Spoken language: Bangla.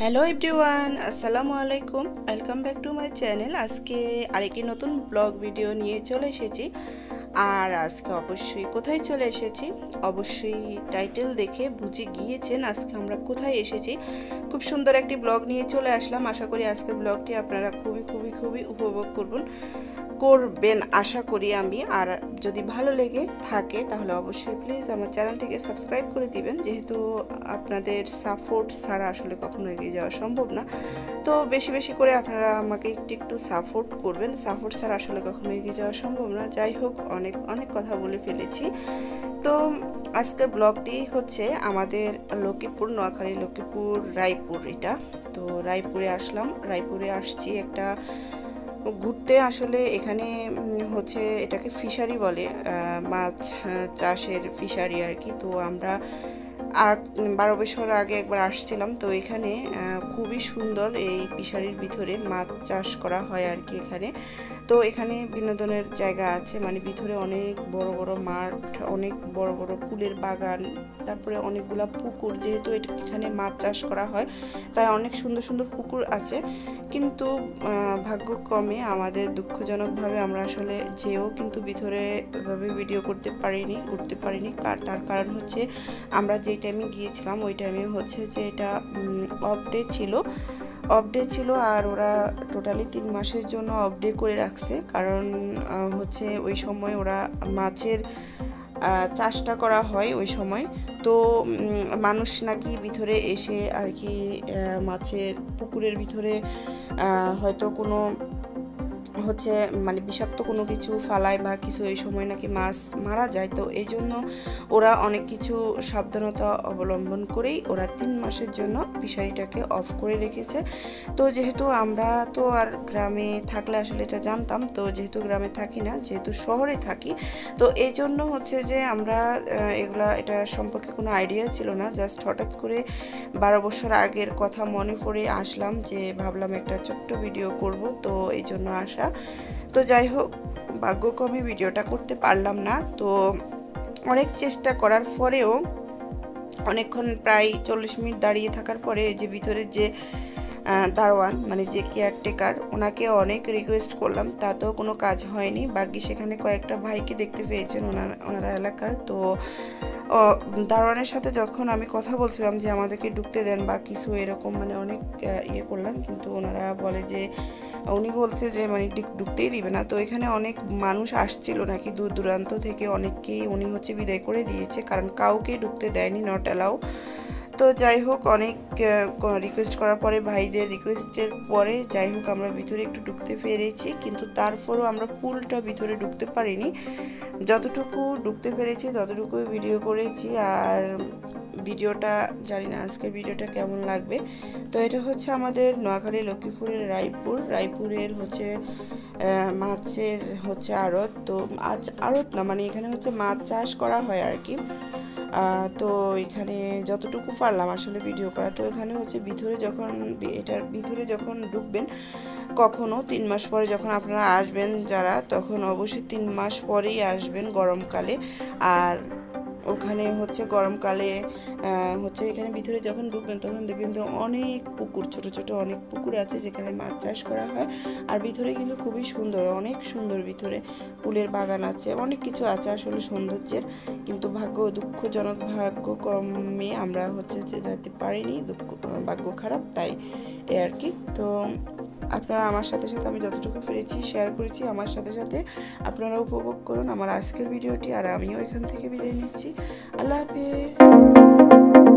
হ্যালো এভরিওয়ান, আসসালামু আলাইকুম। Welcome back to my channel. আজকে আরেকটি নতুন ব্লগ ভিডিও নিয়ে চলে এসেছি। আর আজকে অবশ্যই কোথায় চলে এসেছি, অবশ্যই টাইটেল দেখে বুঝে গিয়েছেন আজকে আমরা কোথায় এসেছি। খুব সুন্দর একটি ব্লগ নিয়ে চলে আসলাম। আশা করি আজকের ব্লগটি আপনারা খুবই উপভোগ করবেন আশা করি আমি। আর যদি ভালো লেগে থাকে তাহলে অবশ্যই প্লিজ আমার চ্যানেলটিকে সাবস্ক্রাইব করে দিবেন, যেহেতু আপনাদের সাপোর্ট ছাড়া আসলে কখনো এগিয়ে যাওয়া সম্ভব না। তো বেশি করে আপনারা আমাকে একটু সাপোর্ট করবেন। সাপোর্ট ছাড়া আসলে কখনো এগিয়ে যাওয়া সম্ভব না। যাই হোক, অনেক কথা বলে ফেলেছি। তো আজকের ব্লগটি হচ্ছে আমাদের লক্ষ্মীপুর, নোয়াখালী লক্ষ্মীপুর রায়পুর। এটা তো রায়পুরে আসলাম। রায়পুরে আসছি একটা ঘুরতে। আসলে এখানে হচ্ছে এটাকে ফিশারি বলে, মাছ চাষের ফিশারি আর কি। তো আমরা 12 বছর আগে একবার আসছিলাম। তো এখানে খুবই সুন্দর, এই ফিশারির ভিতরে মাছ চাষ করা হয় আর কি এখানে। তো এখানে বিনোদনের জায়গা আছে, মানে ভিতরে অনেক বড় মাঠ, অনেক বড় ফুলের বাগান, তারপরে অনেকগুলা পুকুর। যেহেতু এখানে মাছ চাষ করা হয় তাই অনেক সুন্দর পুকুর আছে। কিন্তু ভাগ্যক্রমে আমাদের দুঃখজনকভাবে আমরা আসলে যেও কিন্তু ভিতরে এভাবে ভিডিও করতে পারিনি। তার কারণ হচ্ছে আমরা যে টাইমে গিয়েছিলাম ওই টাইমে হচ্ছে যে এটা অফ ডে ছিল। আর ওরা টোটালি 3 মাসের জন্য অফ ডে করে রাখছে। কারণ হচ্ছে ওই সময় ওরা মাছের চাষটা করা হয় ওই সময়। তো মানুষ নাকি ভিতরে এসে আর কি মাছের পুকুরের ভিতরে হয়তো কোনো হচ্ছে মানে বিষাক্ত কোনো কিছু ফালায় বা কিছু, এই সময় নাকি মাছ মারা যায়। তো এই জন্য ওরা অনেক কিছু সাবধানতা অবলম্বন করেই ওরা 3 মাসের জন্য ফিশারিটাকে অফ করে রেখেছে। তো যেহেতু আমরা তো আর গ্রামে থাকলে আসলে এটা জানতাম, তো যেহেতু গ্রামে থাকি না, যেহেতু শহরে থাকি, তো এই জন্য হচ্ছে যে আমরা এটা সম্পর্কে কোনো আইডিয়া ছিল না। জাস্ট হঠাৎ করে 12 বছর আগের কথা মনে পড়ে আসলাম, যে ভাবলাম একটা ছোট্ট ভিডিও করব, তো এই জন্য আসা। তো যাই হোক, ভাগ্যক্রমে ভিডিওটা করতে পারলাম না। তো অনেক চেষ্টা করার পরেও অনেকক্ষণ, প্রায় 40 মিনিট দাঁড়িয়ে থাকার পরে যে ভিতরে যে দারোয়ান, মানে যে কেয়ারটেকার, ওনাকে অনেক রিকোয়েস্ট করলাম, তাতেও কোনো কাজ হয়নি। বাকি সেখানে কয়েকটা ভাইকে দেখতে পেয়েছেন ওনারা এলাকার। তো দারোয়ানের সাথে যখন আমি কথা বলছিলাম যে আমাদেরকে ঢুকতে দেন বা কিছু এরকম, মানে অনেক করলাম, কিন্তু ওনারা বলে যে উনি বলছে যে মানে ঢুকতেই দিবে না। তো এখানে অনেক মানুষ আসছিল নাকি দূর দূরান্ত থেকে, অনেককেই উনি হচ্ছে বিদায় করে দিয়েছে, কারণ কাউকে ঢুকতে দেয়নি, নট অ্যালাউ। তো যাই হোক, অনেক রিকোয়েস্ট করার পরে, ভাইদের রিকোয়েস্টের পরে যাই হোক আমরা ভিতরে একটু ঢুকতে পেরেছি, কিন্তু তারপরও আমরা ফুলটা ভিতরে ঢুকতে পারিনি। যতটুকু ঢুকতে পেরেছি ততটুকুই ভিডিও করেছি। আর ভিডিওটা জানি না আজকের ভিডিওটা কেমন লাগবে। তো এটা হচ্ছে আমাদের নোয়াখালী লক্ষ্মীপুরের রায়পুরের হচ্ছে মাছের হচ্ছে আড়ত। তো আড়ত না, মানে এখানে হচ্ছে মাছ চাষ করা হয় আর কি। তো এখানে যতটুকু পারলাম আসলে ভিডিও করা। তো এখানে হচ্ছে এটার ভিতরে যখন ঢুকবেন কখনো 3 মাস পরে যখন আপনারা আসবেন যারা, তখন অবশ্যই 3 মাস পরেই আসবেন গরমকালে। আর ওখানে হচ্ছে গরমকালে হচ্ছে এখানে ভিতরে যখন ঢুকবেন তখন দেখবেন তো অনেক পুকুর, ছোট অনেক পুকুর আছে যেখানে মাছ চাষ করা হয়। আর ভিতরে কিন্তু খুবই সুন্দর, অনেক সুন্দর, ভিতরে ফুলের বাগান আছে, অনেক কিছু আছে আসলে সৌন্দর্যের। কিন্তু দুঃখজনক ভাগ্যক্রমে আমরা হচ্ছে যে যেতে পারিনি, ভাগ্য খারাপ, তাই এই আর কি। তো আপনারা আমার সাথে আমি যতটুকু পেরেছি শেয়ার করেছি, আমার সাথে আপনারা উপভোগ করুন আমার আজকের ভিডিওটি। আর আমিও এখান থেকে বিদায় নিচ্ছি। আল্লাহ হাফেজ।